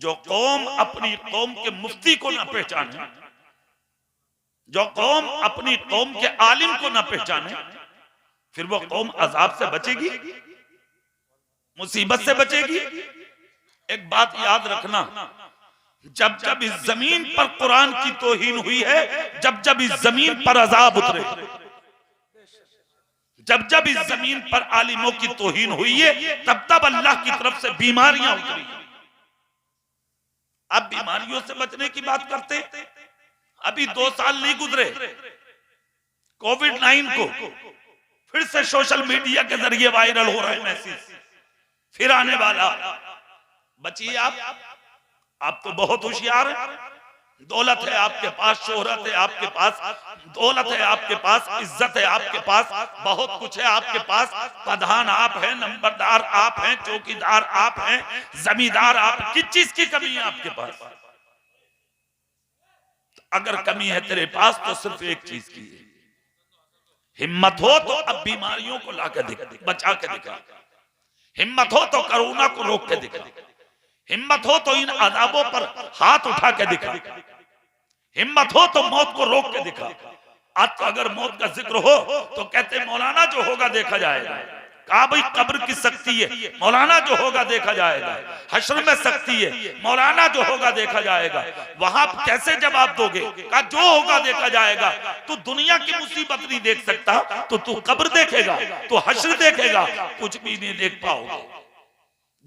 जो कौम अपनी कौम के मुफ्ती को ना पहचाने, जो कौम अपनी कौम के आलिम को ना पहचाने, फिर वो कौम अजाब से बचेगी, मुसीबत से बचेगी। एक बात याद रखना, जब जब इस जमीन पर कुरान की तौहीन हुई है, जब जब इस जमीन पर अजाब उतरे, जब जब इस जमीन पर आलिमों की तौहीन हुई है, तब तब अल्लाह की तरफ से बीमारियां उतरी। अब बीमारियों से बचने की बात करते, अभी 2 साल नहीं गुजरे कोविड-19 को फिर से सोशल मीडिया के जरिए वायरल हो रहा है मैसेज, फिर आने वाला। बचिए आप तो बहुत होशियार हैं, दौलत है आपके पास, शोहरत है आपके पास, दौलत है आपके पास, इज्जत है आपके पास, बहुत कुछ है आपके पास, प्रधान आप हैं, नंबरदार आप हैं, चौकीदार आप हैं, जमींदार आप, किस चीज की कमी है आपके पास? अगर कमी है तेरे पास तो सिर्फ एक चीज की है, हिम्मत हो तो अब बीमारियों को लाकर दिखा, बचा के दिखा, हिम्मत हो तो कोरोना को रोक के दिखा, हिम्मत हो तो इन अजाबों पर हाथ उठा के दिखा, हिम्मत हो तो मौत को रोक के दिखा। आज तो अगर मौत का जिक्र हो तो कहते मौलाना जो होगा देखा जाएगा। कहा भाई कब्र की सख्ती है, मौलाना जो होगा देखा जाएगा। हश्र में सख्ती है, मौलाना जो होगा देखा जाएगा। वहां कैसे जवाब दोगे? कहा जो होगा देखा जाएगा। तू दुनिया की मुसीबत नहीं देख सकता तो तू कब्र देखेगा, तू हश्र देखेगा, कुछ भी नहीं देख पाओगे।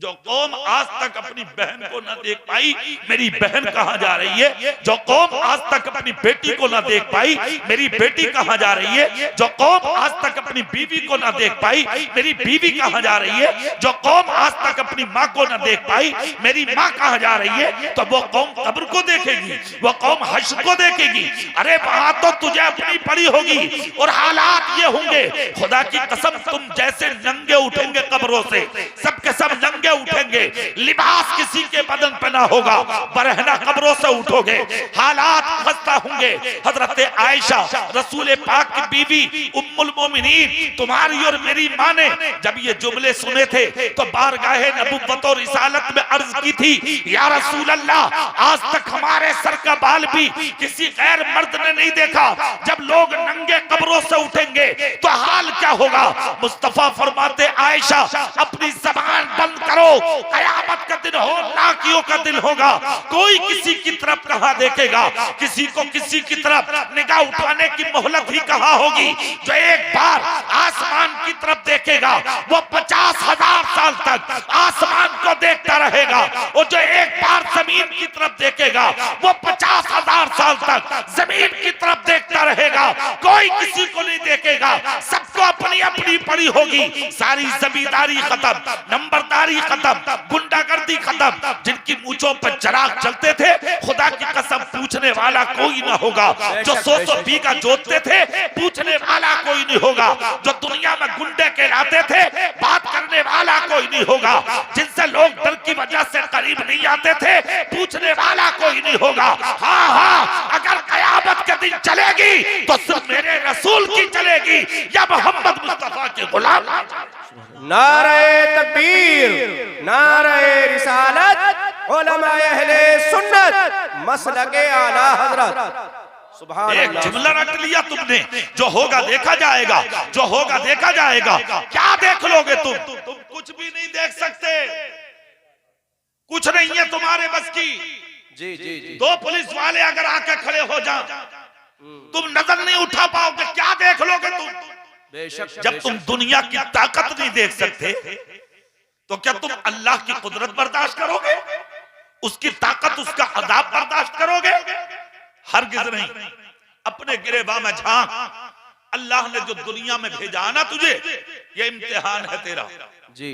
जो कौम आज तक अपनी बहन को न देख पाई, मेरी बहन कहां जा रही है? जो कौम आज तक अपनी बेटी को न देख पाई, मेरी बेटी कहां जा रही है? जो कौम आज तक अपनी बीवी को न देख पाई, मेरी बीवी कहां जा रही है? जो कौम आज तक अपनी माँ को न देख पाई, मेरी माँ कहां जा रही है? तो वो कौम कब्र को देखेगी, वो कौम हश्र को देखेगी। अरे वहां तो तुझे अपनी पड़ी होगी और हालात ये होंगे, खुदा की कसम तुम जैसे नंगे उठेंगे कब्रों से, सबके सब नंगे उठेंगे, लिबास किसी के बदन पे ना होगा, बरहना कब्रों से उठोगे, हालात खस्ता होंगे। हजरत आयशा रसूल पाक की बीवी उम्मुल मोमिनीन, तुम्हारी और मेरी माँ ने जब ये जुमले सुने थे तो बारगाहे नबुव्वत और रिसालत में अर्ज की थी, या रसूल अल्लाह, आज तक हमारे सर का बाल भी किसी गैर मर्द ने नहीं देखा, जब लोग नंगे कब्रों से उठेंगे तो हाल क्या होगा? मुस्तफा फरमाते, आयशा अपनी जबान बंद करो, कयामत का दिन हो, लाखियों का दिन होगा, कोई किसी की तरफ कहां देखेगा, किसी को किसी की तरफ निगाह उठाने की मोहलत ही कहां होगी। जो एक बार आसमान की तरफ देखेगा वो 50,000 साल तक आसमान को देखता रहेगा, और जो एक बार जमीन की तरफ देखेगा वो 50,000 साल तक जमीन की तरफ देखता रहेगा, कोई किसी को नहीं देखेगा, सबको अपनी अपनी पड़ी होगी। सारी जमींदारी खत्म, नंबरदारी खत्म, गुंडागर्दी खत्म। जिनकी मूंछों पर चराग चलते थे, खुदा की कसम पूछने वाला कोई ना होगा। जो 100 बीघा जोतते थे, पूछने वाला कोई नहीं होगा। जो दुनिया में गुंडे कहलाते थे, बात करने वाला कोई नहीं होगा। जिनसे लोग डर की वजह से करीब नहीं आते थे, पूछने वाला कोई नहीं होगा। हाँ हाँ, अगर कयामत के दिन चलेगी तो सिर्फ मेरे रसूल की चलेगी या मोहम्मद मुस्तफा के गुलाम। नारे तकबीर, नारे रिसालत, उलमाए अहले सुन्नत, मसलके आला हजरत। सुभान एक जुमला रट लिया तुमने, जो होगा देखा जाएगा, जो होगा देखा जाएगा। क्या देख लोगे तुम कुछ भी नहीं देख सकते, कुछ नहीं है तुम्हारे बस की। जी जी जी। 2 पुलिस वाले अगर आके खड़े हो जाओ, तुम नजर नहीं उठा पाओगे, क्या देख लोगे तुम? बेशक। जब तुम दुनिया की ताकत नहीं देख सकते तो क्या तुम अल्लाह की कुदरत बर्दाश्त करोगे? उसकी ताकत, उसका अजाब बर्दाश्त करोगे? हरगिज नहीं। अपने गिरेबान में झांक, अल्लाह ने जो दुनिया में भेजा ना तुझे, ये इम्तिहान है तेरा। जी।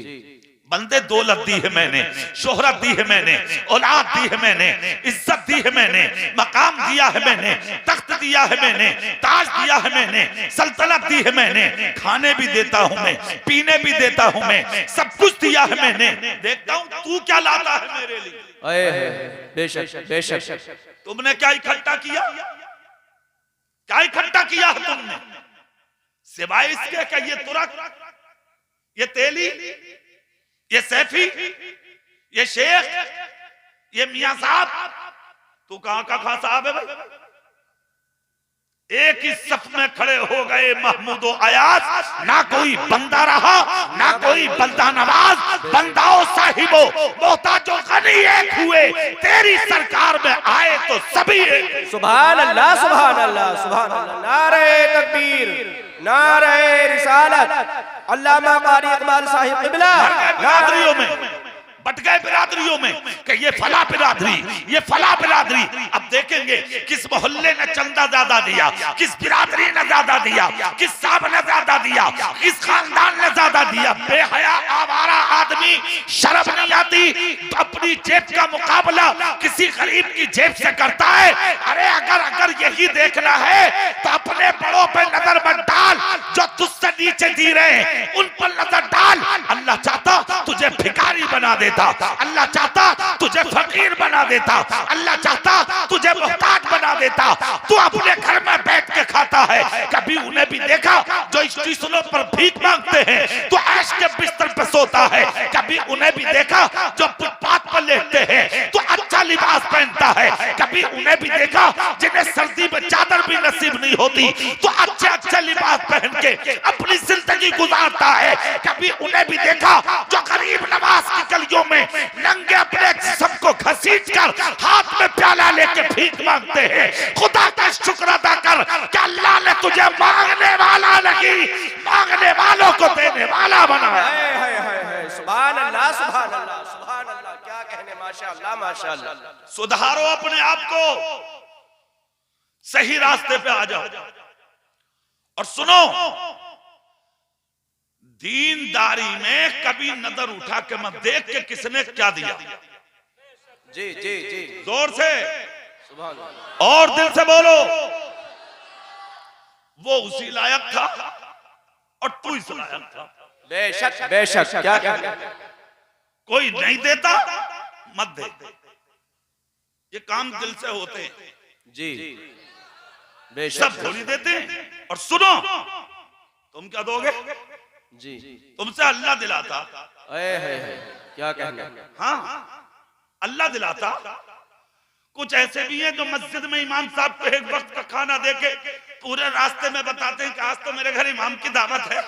बंदे दौलत दी है मैंने, शोहरत दी है मैंने, औलाद दी है मैंने, इज्जत दी है मैंने, मकाम दिया है मैंने, तख्त दिया है मैंने, ताज दिया है मैंने, सल्तनत दी है मैंने, खाने भी देता हूं मैं, पीने भी देता हूं मैं, सब कुछ दिया है मैंने। देखता हूं तू क्या लाता है मेरे लिए। बेशक बेशक। तुमने क्या इकट्ठा किया? क्या इकट्ठा किया है तुमने? सिवाय इसके कि ये तुरक, ये तेली, ये सैफी, ये शेख, ये मियां साहब तू कहां का खास साहब है भाई? एक ही सफ में खड़े हो गए महमूदो अयाज, ना कोई बंदा रहा ना कोई बंदा नवाज, बंदाओ साहिबो मोहताजो गनी एक हुए, तेरी सरकार में आए तो सभी एक। सुभान अल्लाह सुभान अल्लाह सुभान अल्लाह। नारे तकबीर, नारे रिसालत। अल्लामा कारी इकबाल साहिब क़िबला बिरादरियों में बट गए, बिरादरियों में कि ये फला बिरादरी, ये फला बिरादरी। अब देखेंगे किस मोहल्ले ने चंदा ज्यादा दिया, किस बिरादरी ने ज्यादा दिया, किस साहब ने ज्यादा दिया, किस खानदान ने ज्यादा दिया। बेहया आवारा आदमी, शर्म नहीं आती तो अपनी जेब का मुकाबला किसी गरीब की जेब से करता है। अरे अगर यही देखना है तो अपने बड़ों पे नजर मत डाल, जो तुझसे नीचे जी रहे हैं उन पर नजर डाल। अल्लाह चाहता तुझे भिखारी बना देता, अल्लाह चाहता तुझे फकीर बना देता, अल्लाह चाहता तुझे मोहताज बना देता। तू अपने घर में बैठ के खाता है, कभी उन्हें भी देखा जो स्टेशनों पर भीख मांगते हैं? तो ऐश के बिस्तर पे सोता है, कभी उन्हें भी देखा जो फुटपाथ पर लेटते हैं? तो अच्छा लिबास पहनता है, कभी उन्हें भी देखा जिन्हें सर्दी में चादर भी नसीब नहीं होती तो अच्छे लिबास पहन के अपनी जिंदगी गुजारता है? कभी उन्हें भी देखा जो गरीब नवाज की गलियों में नंगे अपने जिस्म को घसीट कर हाथ में प्याला लेके भीख मांगते हैं? खुदा का शुक्र अदा कर कि अल्लाह ने तुझे मांगने वाला नहीं, मांगने वालों को देने वाला बनाया। सुभान अल्लाह सुभान अल्लाह सुभान अल्लाह। क्या कहने, माशाअल्लाह माशाअल्लाह। सुधारो अपने आप को, सही रास्ते पे आ जाओ। और सुनो, दीनदारी में कभी नजर उठा के मत देख के किसने क्या दिया। जी जी जी, जोर से सुभान अल्लाह और दिल से बोलो, वो उसी लायक था और तू इस लायक था। बेशक बेशक। क्या कहने, कोई नहीं देता मत दे, ये काम दिल से होते हैं जी बेशक, सब थोड़ी देते हैं। और सुनो, तुम क्या दोगे? जी तुमसे अल्लाह दिलाता। क्या कहना, हाँ अल्लाह दिलाता। कुछ ऐसे भी हैं जो मस्जिद में इमाम साहब को एक वक्त का खाना देके पूरे रास्ते में बताते हैं कि आज तो मेरे घर इमाम की दावत है।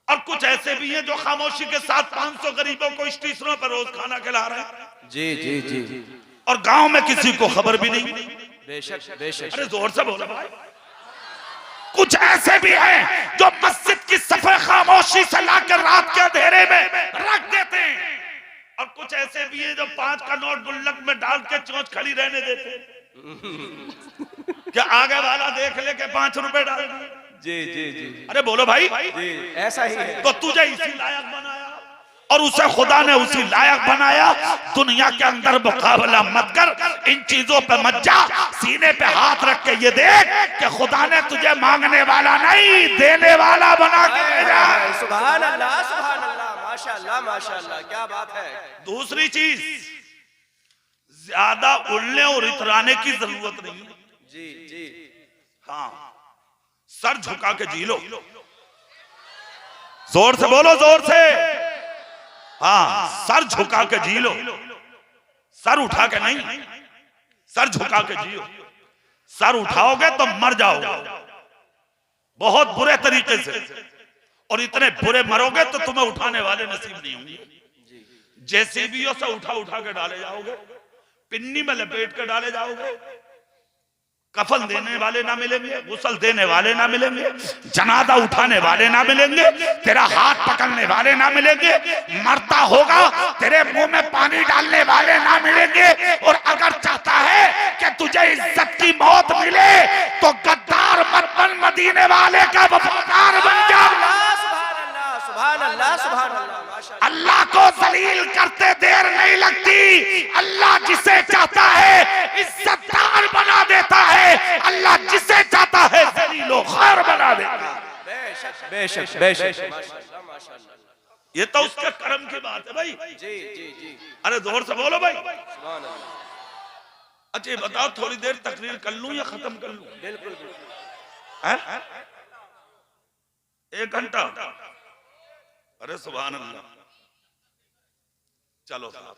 और कुछ ऐसे भी हैं जो खामोशी के साथ 500 गरीबों को स्टेशनों पर रोज खाना खिला रहे हैं। जी जी जी, और गांव में किसी को खबर भी नहीं। बेशक बेशक। अरे जोर से बोलो भाई। कुछ ऐसे भी हैं जो मस्जिद की सफे खामोशी से लाकर रात के अंधेरे में रख देते हैं। और कुछ ऐसे भी हैं जो 5 का नोट गुल्लक में डाल के चोंच खड़ी रहने देते हैं कि आगे वाला देख ले के 5 रुपए डाल दिए। जी जी जी, अरे बोलो भाई। जी ऐसा ही है। तो तुझे इसी लायक बनाया और उसे खुदा ने उसी लायक बनाया। दुनिया के अंदर मुकाबला मत कर, इन चीजों पे मत जा, सीने पे हाथ रख के ये देख कि खुदा ने तुझे मांगने वाला नहीं देने वाला बना के भेजा। सुभान अल्लाह सुभान अल्लाह, माशाअल्लाह माशाअल्लाह। क्या बात है। दूसरी चीज, ज्यादा उड़ने और इतराने की जरूरत नहीं। जी जी, हाँ, सर झुका के जी लो। जोर से बोलो, जोर से। हाँ, सर झुका के जी लो, सर उठा के नहीं, सर झुका के जियो। सर उठाओगे तो मर जाओगे बहुत बुरे तरीके से, और इतने बुरे मरोगे तो तुम्हें उठाने वाले नसीब नहीं होंगे। जेसीबीओ से उठा उठा के डाले जाओगे, पिन्नी में लपेट के डाले जाओगे, कफन देने वाले ना मिलेंगे, गुस्ल देने वाले ना मिलेंगे, जनाजा उठाने वाले ना मिलेंगे, तेरा हाथ पकड़ने वाले ना मिलेंगे, मरता होगा तेरे मुंह में पानी डालने वाले ना मिलेंगे। और अगर चाहता है कि तुझे इज्जत की मौत मिले तो गद्दार मत बन, मदीने वाले का वफादार बन जा। सुभान अल्लाह सुभान अल्लाह। अल्लाह को जलील करते देर नहीं लगती। अल्लाह जिसे चाहता है इज्जतदार बना देता है, अल्लाह जिसे चाहता है जलीलो खैर बना देता है। बेशक बेशक बेशक, माशाअल्लाह माशाअल्लाह। ये तो उसके कर्म की बात है भाई। जी जी जी, अरे जोर से बोलो भाई। सुभान अल्लाह। अच्छा बताओ, थोड़ी देर तकरीर कर लूं या खत्म कर लूं? बिल्कुल, 1 घंटा? अरे सुभान अल्लाह। चलो साहब,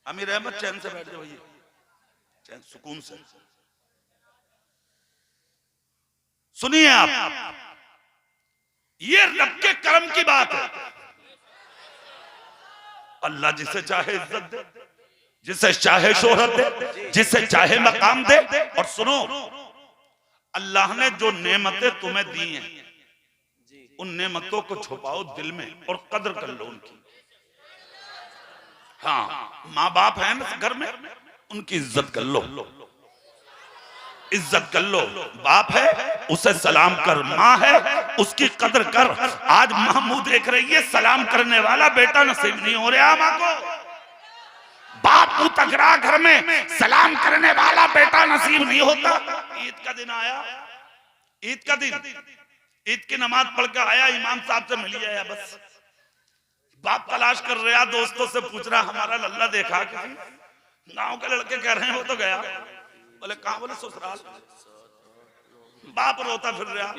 अमीर अहमद चैन से बैठ जाओ, भैया चैन सुकून से सुनिए आप, ये रब के करम की बात है। अल्लाह जिसे चाहे इज्जत दे, जिसे चाहे शोहरत दे, जिसे चाहे मकाम दे। और सुनो, अल्लाह ने जो नेमतें तुम्हें दी हैं, उन नेमतों को छुपाओ दिल में और कदर कर लो उनकी। हाँ, माँ बाप है ना घर में, उनकी इज्जत कर लो, इज्जत कर लो। बाप है उसे सलाम कर, माँ है उसकी कदर कर। आज माँ मुंह देख रही है, सलाम करने वाला बेटा नसीब नहीं हो रहा माँ को। बाप मुंह तक रहा घर में, सलाम करने वाला बेटा नसीब नहीं होता। ईद का दिन आया, ईद का दिन, ईद की नमाज पढ़ के आया, इमाम साहब से मिल आया, बस बाप तलाश कर रहा, दोस्तों से पूछ रहा हमारा लल्ला देखा किसी गांव के लड़के कह रहे हैं वो तो गया। बोले कहां? बोले ससुराल। बाप रोता फिर रहा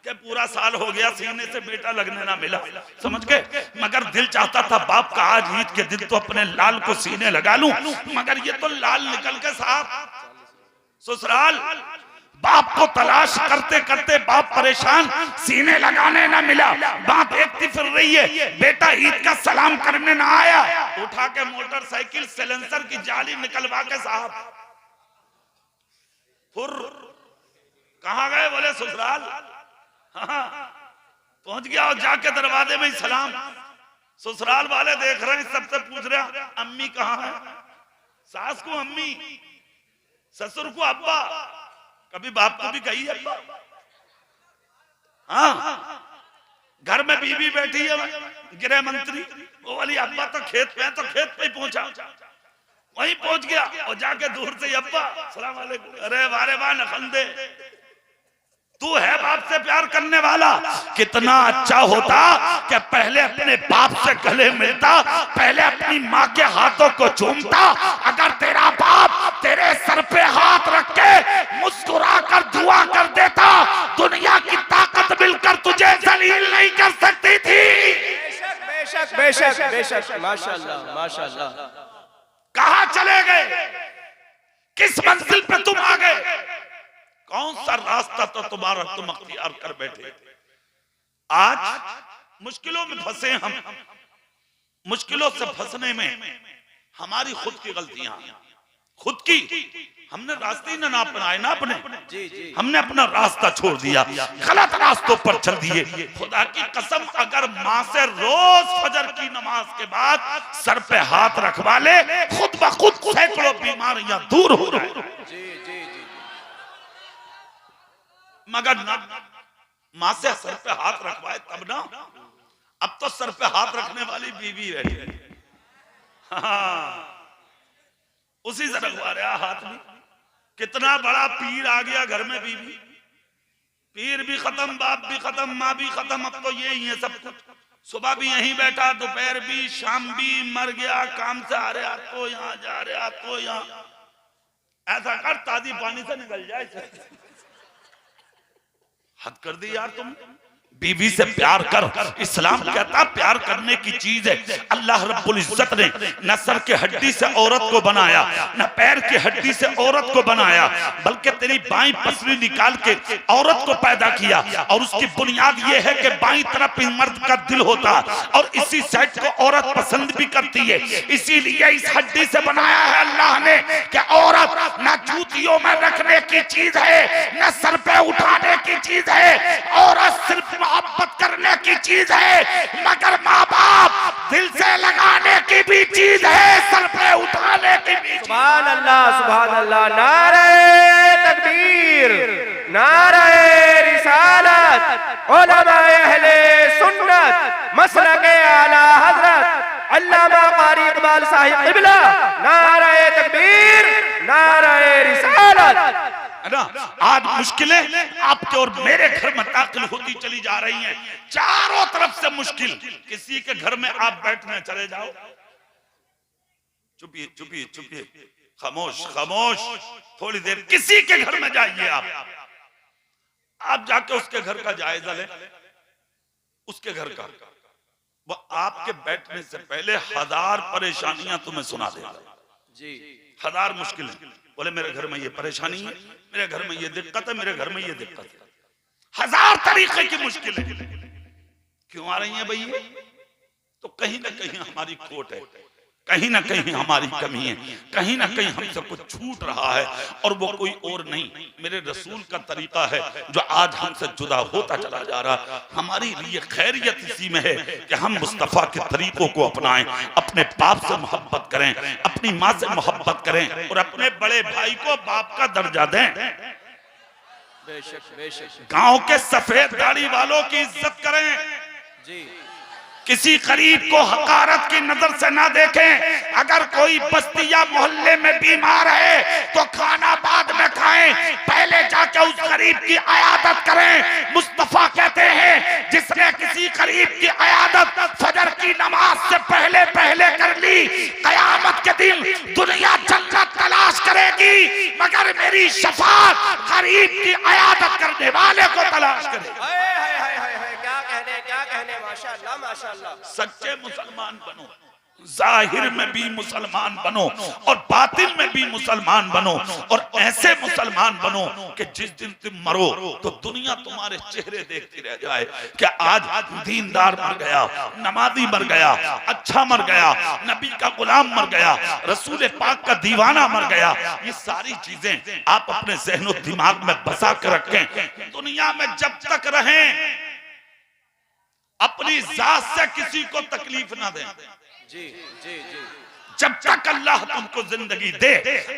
कि पूरा साल हो गया सीने से बेटा लगने ना मिला, समझ के। मगर दिल चाहता था बाप का आज ईद के दिन तो अपने लाल को सीने लगा लूं, मगर ये तो लाल निकल के साथ ससुराल। बाप को तलाश करते करते बाप परेशान, सीने लगाने ना मिला। बाप देखती फिर रही है, बेटा ईद का सलाम करने ना आया। उठा के मोटरसाइकिल सिलेंसर की जाली निकलवा के साहब कहां गए? बोले ससुराल। हाँ, पहुंच गया और जाके दरवाजे में ही सलाम। ससुराल वाले देख रहे हैं, सबसे पूछ रहे हैं अम्मी कहां है? सास को अम्मी, ससुर को अब्बा, कभी बाप को भी कही अब्बा। हाँ, घर में बीवी बैठी है गृह मंत्री, वो वाली अब्बा तो खेत पे है, तो खेत पे ही पहुंचा, वहीं पहुंच गया और जाके दूर से अब्बा सलाम वालेकुम। अरे वारे वाह नखंदे, तू है बाप से प्यार करने वाला। कितना अच्छा होता कि पहले अपने बाप से गले मिलता, पहले अपनी माँ के हाथों को चूमता। अगर तेरा बाप तेरे सर पे हाथ रख के मुस्कुरा कर दुआ कर देता, दुनिया की ताकत मिलकर तुझे जलील नहीं कर सकती थी। बेशक बेशक बेशक, माशाअल्लाह माशाअल्लाह। कहां चले गए? किस मंजिल पे तुम आ गए? कौन सा रास्ता तो तुम्हारा तुम अख्तियार कर बैठे? आज मुश्किलों में फंसे हम। मुश्किलों से फंसने में हमारी खुद की गलतियां, खुद की। हमने रास्ते ना अपनाए ना अपने, हमने अपना रास्ता छोड़ दिया, गलत रास्तों पर चल दिए। खुदा की कसम, अगर माँ से रोज फजर की नमाज के बाद सर पे हाथ रखवा ले, खुद ब खुद सैकड़ों बीमारियां दूर हो रही। मगर ना माँ से सर पे हाथ रखवाए तब ना। अब तो सर पे हाथ रखने वाली बीवी है, हाँ, उसी से रखवा रहा हाथ भी। कितना बड़ा पीर आ गया घर में, बीवी पीर भी खत्म, बाप भी खत्म, माँ भी खत्म। अब तो यही है सब कुछ। सुबह भी यहीं बैठा, दोपहर भी, शाम भी, मर गया काम से आ रहा तो यहाँ जा रहा तो यहाँ। ऐसा कर ताजी पानी से निकल जाए। हद कर दी यार तुम। बीवी से प्यार कर। इस्लाम कहता प्यार करने की चीज है। अल्लाह रब्बुल इज्जत ने न सर के हड्डी से औरत को बनाया, न पैर की हड्डी से औरत को बनाया, बल्कि तेरी बाईं पसली निकाल के औरत को पैदा किया। और उसकी बुनियाद यह है कि बाईं तरफ ही मर्द का दिल होता और इसी साइड को औरत पसंद भी करती है। इसीलिए इस हड्डी से बनाया है अल्लाह ने कि औरत न जूतियों में रखने की चीज है, न सर पे उठाने की चीज है। औरत सिर्फ मोहब्बत करने की चीज है, मगर माँ बाप दिल से लगाने की भी चीज है, सर पे उठाने की भी। सुभान अल्लाह सुभान अल्लाह। नारे तकबीर, नारे रिसालत, उलमाए अहले सुन्नत, मसलके आला हजरत अल्लामा कारी इकबाल साहिब क़िबला। नारे तकबीर, नारे रिसालत। ना आज मुश्किलें आपके और मेरे घर में दाखिल होती चली जा रही हैं, चारों तरफ से मुश्किल। किसी के घर में आप बैठने चले जाओ, चुपिए चुपिए चुपिए, खामोश खामोश, थोड़ी देर किसी के घर में जाइए आप जाके उसके घर का जायजा ले। उसके घर का वो आपके बैठने से पहले 1000 परेशानियां तुम्हें सुना देगा। जी। हजार मुश्किल है। बोले मेरे घर में ये परेशानी है, मेरे घर में ये दिक्कत है, मेरे घर में ये दिक्कत है, हजार तरीके की मुश्किल है। क्यों आ रही है भाई? तो कहीं ना कहीं हमारी खोट है, कहीं ना कहीं हमारी कमी है, कहीं ना कहीं हमसे कुछ छूट रहा है, और वो कोई और नहीं, मेरे रसूल का तरीका है जो आज हमसे जुदा होता चला जा रहा। हमारी लिए खैरियत इसी में है कि हम मुस्तफा के तरीकों को अपनाएं, अपने बाप से मोहब्बत करें, अपनी माँ से मोहब्बत करें, और अपने बड़े भाई को बाप का दर्जा दें। बेशक बेशक। गांव के सफेद दाढ़ी वालों की इज्जत करें जी। किसी गरीब को हकारत की नजर से ना देखें। अगर कोई बस्ती या मोहल्ले में बीमार है तो खाना बाद में खाएं, पहले जाके उस गरीब की अयादत करें। मुस्तफा कहते हैं जिसने किसी गरीब की अयादत फजर की नमाज से पहले पहले कर ली, कयामत के दिन दुनिया जन्नत तलाश करेगी, मगर मेरी शफाअत गरीब की अयादत करने वाले को तलाश करेगी। क्या कहने, माशाअल्लाह माशाअल्लाह। सच्चे मुसलमान बनो, जाहिर में भी मुसलमान बनो और बातिन में भी मुसलमान बनो, और ऐसे मुसलमान बनो कि जिस दिन तुम मरो तो दुनिया तुम्हारे चेहरे देखती रह जाए कि आज दीनदार मर गया, नमाजी मर गया, अच्छा मर गया, नबी का गुलाम मर गया, रसूल पाक का दीवाना मर गया। ये सारी चीजें आप अपने ज़हन और दिमाग में बसा कर रखें। दुनिया में जब तक रहें अपनी जात से किसी को तकलीफ ना दें। जी जी जी। जब तक अल्लाह तुमको जिंदगी दे,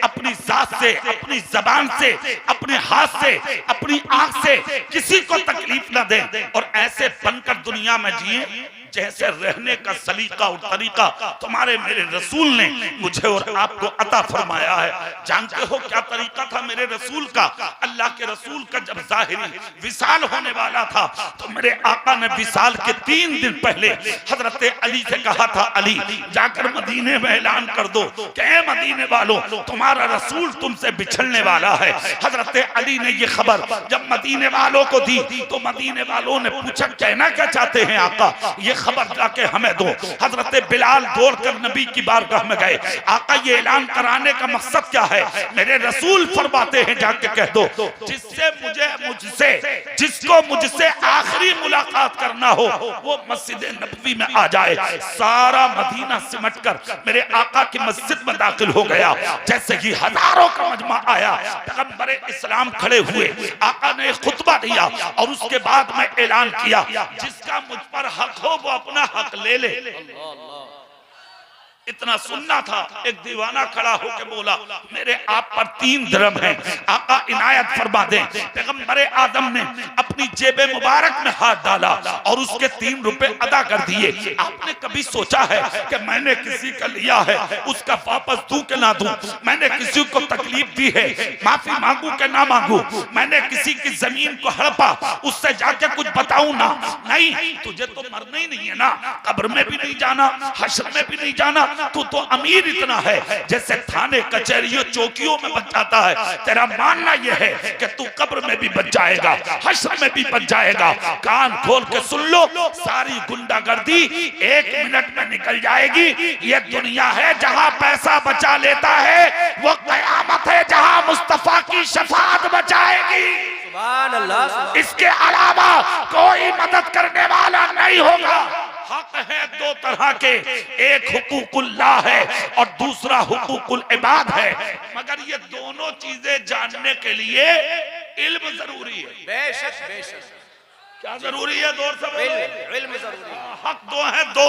अपनी जात से, अपनी जबान से, अपने हाथ से, अपनी आंख से किसी को तकलीफ ना दें, और ऐसे बनकर दुनिया में जिए जैसे रहने का सलीका और तरीका तुम्हारे मेरे रसूल ने मुझे और आपको अता फरमाया है। जानते हो क्या तरीका था मेरे रसूल का? अल्लाह के रसूल का जब ज़ाहिरी विसाल होने वाला था तो मेरे आका ने विसाल के 3 दिन पहले हजरत अली से कहा था, अली जाकर मदीने में ऐलान कर दो कि ऐ मदीने वालों तुम्हारा रसूल तुमसे बिछड़ने वाला है। हजरत अली ने ये खबर जब मदीने वालों को दी तो मदीने वालों ने पूछा कहना क्या चाहते हैं आका, ये खबर जाके हमें दो। हजरत बिलाल दौड़कर नबी की बारगाह में गए, आका ये ऐलान कराने का मकसद क्या है? मेरे रसूल फरमाते हैं जाके कह दो जिसको मुझसे आखिरी मुलाकात करना हो वो मस्जिद नबवी में आ जाए। सारा मदीना सिमटकर मेरे आका की मस्जिद में दाखिल हो गया। जैसे ही हजारों का मजमा आया, पैगंबर इस्लाम खड़े हुए, आका ने खुतबा दिया और उसके बाद में ऐलान किया जिसका मुझ पर हक हो वो अपना हक ले ले। इतना सुनना था। एक दीवाना खड़ा होकर बोला मेरे आप पर 3 दिरहम है, आका इनायत फरमा दें। पैगंबर आदम ने अपनी जेब मुबारक में हाथ डाला और उसके 3 रुपए अदा कर दिए। आपने कभी सोचा है कि मैंने किसी का लिया है उसका वापस दूं कि ना दूं? मैंने किसी को तकलीफ दी है माफी मांगू कि ना मांगू? मैंने किसी की जमीन को हड़पा उससे जाके कुछ बताऊं ना? नहीं, तुझे तो मरना ही नहीं है ना, कब्र में भी नहीं जाना, हश्र में भी नहीं जाना। तू तो अमीर इतना है जैसे थाने कचहरियों चौकियों में बच जाता है। तेरा मानना यह है कि तू कब्र में भी बच जाएगा, हश्र में भी बच जाएगा। कान खोल के सुन लो, सारी गुंडागर्दी 1 मिनट में निकल जाएगी। ये दुनिया है जहां पैसा बचा लेता है, वो कयामत है जहां मुस्तफा की शफाअत बचाएगी। सुभान अल्लाह। इसके अलावा कोई मदद करने वाला नहीं होगा। हक है 2 तरह के, एक हुकूकुल्लाह है और दूसरा हुकूकुल इबाद है, मगर ये दोनों चीजें जानने के लिए इल्म जरूरी है। बेशक बेशक। क्या जरूरी है? दौर से इल्म जरूरी है। हक 2 है, 2,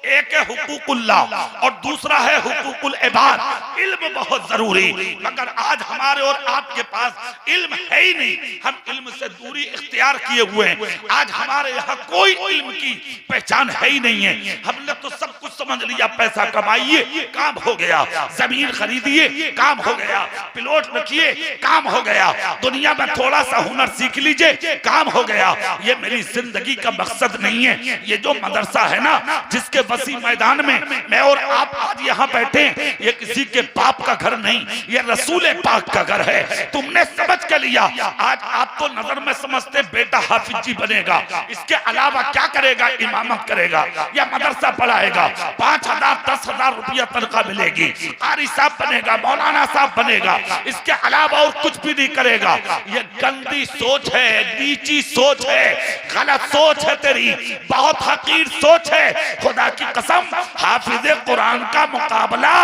एक है हुकूकुल्लाह और दूसरा है हुकूकुल इबाद। इल्म बहुत जरूरी, मगर आज हमारे और आपके पास इल्म है ही नहीं। हम इल्म से दूरी इख्तियार किए हुए हैं। आज हमारे यहाँ कोई इल्म की पहचान है ही नहीं है। हमने तो सब कुछ समझ लिया, पैसा कमाइए काम हो गया, जमीन खरीदिए काम हो गया, प्लॉट रखिए काम हो गया, दुनिया में थोड़ा सा हुनर सीख लीजिए काम हो गया। ये मेरी जिंदगी का मकसद नहीं है। ये जो मदरसा है ना, जिसके वसी मैदान में मैं और आप आज यहाँ बैठे, ये किसी के बाप का घर नहीं, ये रसूल पाक का घर है। तुमने समझ के लिया। आज आप तो नजर में समझते बेटा हाफिज जी बनेगा, इसके अलावा क्या करेगा? इमामत करेगा या मदरसा पढ़ाएगा, 5,000 10,000 रुपया तनख्वाह मिलेगी, कारी साहब बनेगा, मौलाना साहब बनेगा, इसके अलावा और कुछ भी नहीं करेगा। ये गंदी सोच है, नीची सोच है, गलत सोच है तेरी, बहुत हकीर सोच है। खुदा की कसम, हाफिज कुरान का मुकाबला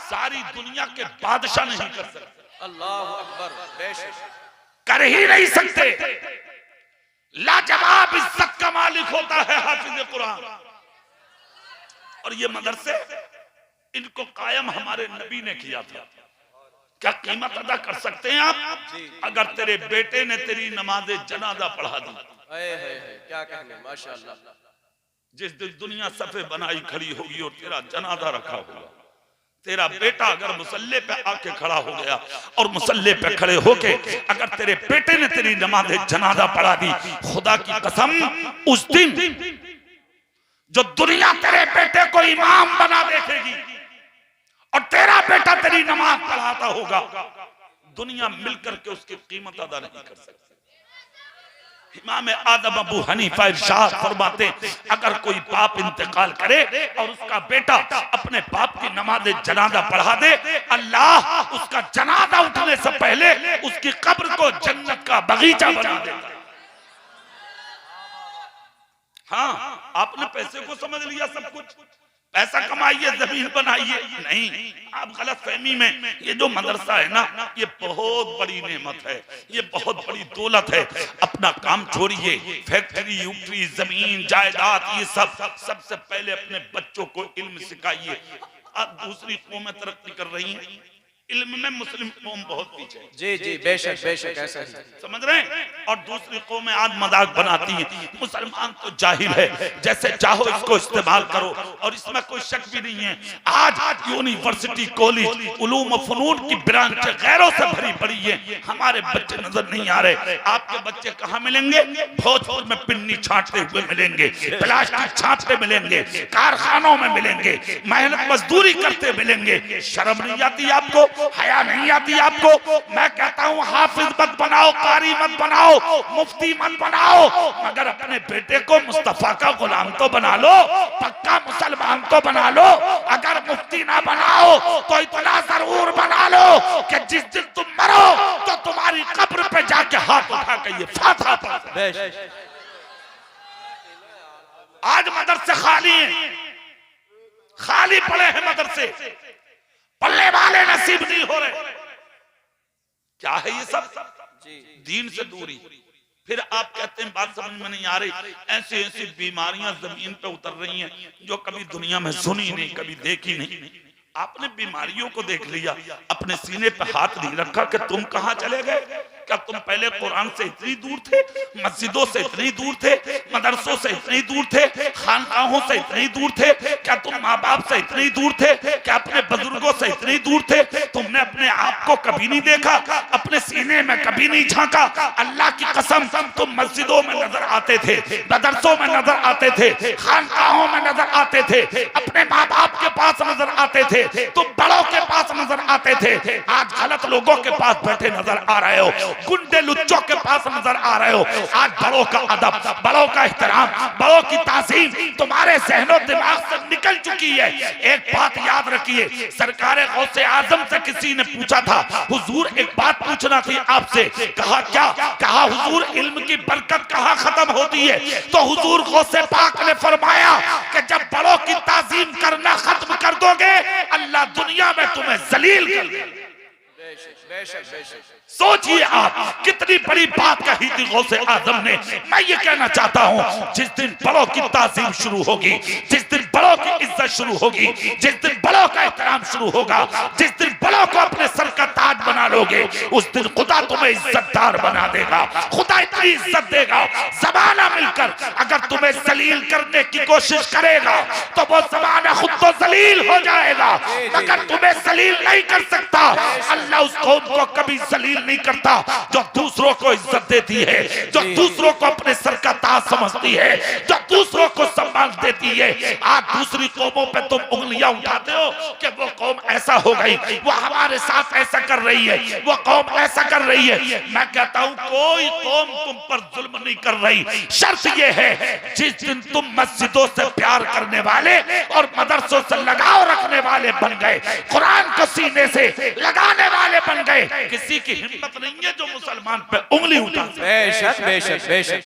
सारी दुनिया के बादशाह नहीं कर सकते। अल्लाहु अकबर, बेशक कर ही नहीं सकते। लाजवाब इज्जत का मालिक होता है हाफिज कुरान। और ये मदरसे इनको कायम हमारे नबी ने किया था। क्या कीमत अदा कर सकते हैं आप? अगर तेरे बेटे ने तेरी नमाज जनाजा पढ़ा दी, क्या कहने, माशाअल्लाह। जिस दिन दुनिया सफे बनाई खड़ी होगी और तेरा जनाजा रखा होगा, तेरा बेटा अगर मुसल्ले पे आके खड़ा हो गया और मुसल्ले पे खड़े होके अगर तेरे बेटे ने तेरी नमाज जनाजा पढ़ा दी, खुदा की कसम उस दिन जो दुनिया तेरे बेटे को इमाम बना देखेगी और तेरा बेटा तेरी नमाज पढ़ाता होगा, दुनिया मिलकर के उसकी कीमत अदा नहीं कर सकती। इमाम आदम अबू हनीफा इरशाद फरमाते, अगर कोई बाप इंतकाल करे और उसका बेटा अपने बाप की नमाज जनाजा पढ़ा दे, अल्लाह उसका जनाजा उठने से पहले उसकी कब्र को जन्नत का बगीचा बना देता है। हाँ, आपने पैसे को समझ लिया सब कुछ, पैसा कमाइए, जमीन बनाइए, नहीं, आप गलत फहमी में। ये जो मदरसा है ना, ये बहुत बड़ी नेमत है, ये बहुत बड़ी दौलत है। अपना काम छोड़िए, फैक्ट्री यूट्री जमीन जायदाद ये सब, सबसे पहले अपने बच्चों को इल्म सिखाइए। अब दूसरी कौमें तरक्की कर रही हैं, इल्म में मुस्लिम कौम बहुत पीछे है। जी जी, बेशक बेशक, ऐसा ही समझ रहे हैं। और दूसरी कौमें आज मजाक बनाती हैं, मुसलमान तो जाहिल है, जैसे चाहो इसको इस्तेमाल करो, और इसमें कोई शक भी नहीं है। आज यूनिवर्सिटी कॉलेज उलूम व फनून की ब्रांच गैरों से भरी पड़ी है, हमारे बच्चे नजर नहीं आ रहे। आपके बच्चे कहाँ मिलेंगे? भोजपुर में पिन्नी छांटते हुए मिलेंगे, प्लास्टिक छांटते मिलेंगे, कारखानों में मिलेंगे, मेहनत मजदूरी करते मिलेंगे। शर्म नहीं आती आपको? हया नहीं आती आपको? मैं कहता हूँ हाफिज मत बनाओ, कारी मत बनाओ, मुफ्ती मत बनाओ, मगर अपने बेटे को मुस्तफा का गुलाम तो बना लो, पक्का मुसलमान तो बना लो। अगर मुफ्ती ना बनाओ तो इतना जरूर बना लो कि जिस दिन तुम मरो तो तुम्हारी कब्र पे जाके हाथ उठा के ये फातिहा पढ़ो। आज मदरसे खाली हैं, खाली पड़े हैं मदरसे, पल्ले वाले नसीब नहीं हो रहे। क्या है ये सब? दीन से दूरी। फिर आप कहते हैं बात समझ में नहीं आ रही, ऐसी ऐसी बीमारियां जमीन पे उतर रही हैं जो कभी दुनिया में सुनी नहीं, कभी देखी नहीं। आपने बीमारियों को देख लिया, अपने सीने पे हाथ नहीं रखा कि तुम कहां चले गए? क्या तुम पहले कुरान से इतनी दूर थे, मस्जिदों से इतनी दूर थे, मदरसों से इतनी दूर थे, खानकाहों से इतनी दूर थे? क्या तुम माँ बाप से इतनी दूर थे? क्या अपने बुजुर्गों से इतनी दूर थे? तुमने अपने आप को कभी नहीं देखा, अपने सीने में कभी नहीं झांका? अल्लाह की कसम, तुम मस्जिदों में नजर आते थे, मदरसों में नजर आते थे, खानकाहों में नजर आते थे, अपने माँ बाप के पास नजर आते थे, तुम बड़ों के पास नजर आते थे। आज गलत लोगों के पास बैठे नजर आ रहे हो, गुंडे लुच्चों के पास नजर आ रहे हो। आज बड़ों का अदब, बड़ों का एहतराम, बड़ों की ताज़ीम तुम्हारे ज़हनो दिमाग से निकल चुकी है। एक बात याद रखिए, सरकारे गौसे आजम से किसी ने पूछा था, हुजूर एक बात पूछना थी आपसे। कहा क्या? कहा हुजूर इल्म की बरकत कहाँ खत्म होती है? तो हुजूर गौसे पाक ने फरमाया कि जब बड़ों की ताज़ीम करना खत्म कर दोगे, अल्लाह दुनिया में तुम्हें जलील कर देगा। सोचिए आप, कितनी बड़ी बात कही थी गौसे आजम ने। मैं ये कहना चाहता हूँ, जिस दिन बड़ों की ताज़ीम शुरू होगी, जिस दिन बड़ों की इज्जत शुरू होगी, जिस दिन बड़ों का एहतराम शुरू होगा, जिस दिन बड़ों को अपने सर का ताज बना लोगे, उस दिन खुदा तुम्हें इज्जतदार बना देगा। खुदा इतनी इज्जत देगा, ज़माना मिलकर अगर तुम्हें जलील करने की कोशिश करेगा तो वो ज़माना खुद तो जलील हो जाएगा, मगर तुम्हें जलील नहीं कर सकता। अल्लाह उस कौम को कभी जलील नहीं करता जो दूसरों को इज्जत देती है, जो दूसरों को अपने सर का ताज समझती है, जो दूसरों को सम्मान देती है। आज दूसरी कौमों पे तुम उंगलियां उठाते हो कि वो कौम ऐसा हो गई, वो हमारे साथ ऐसा कर रही है, वो कौम ऐसा कर रही है। मैं कहता हूं कोई कौम तुम पर जुल्म नहीं कर रही। शर्त ये है जिस दिन तुम मस्जिदों से प्यार करने वाले और मदरसों से लगाव रखने वाले बन गए, कुरान को सीने से लगाने वाले बन गए, किसी की हिम्मत नहीं है जो मुसलमान पे उंगली उठा। बेशक बेशक बेशक।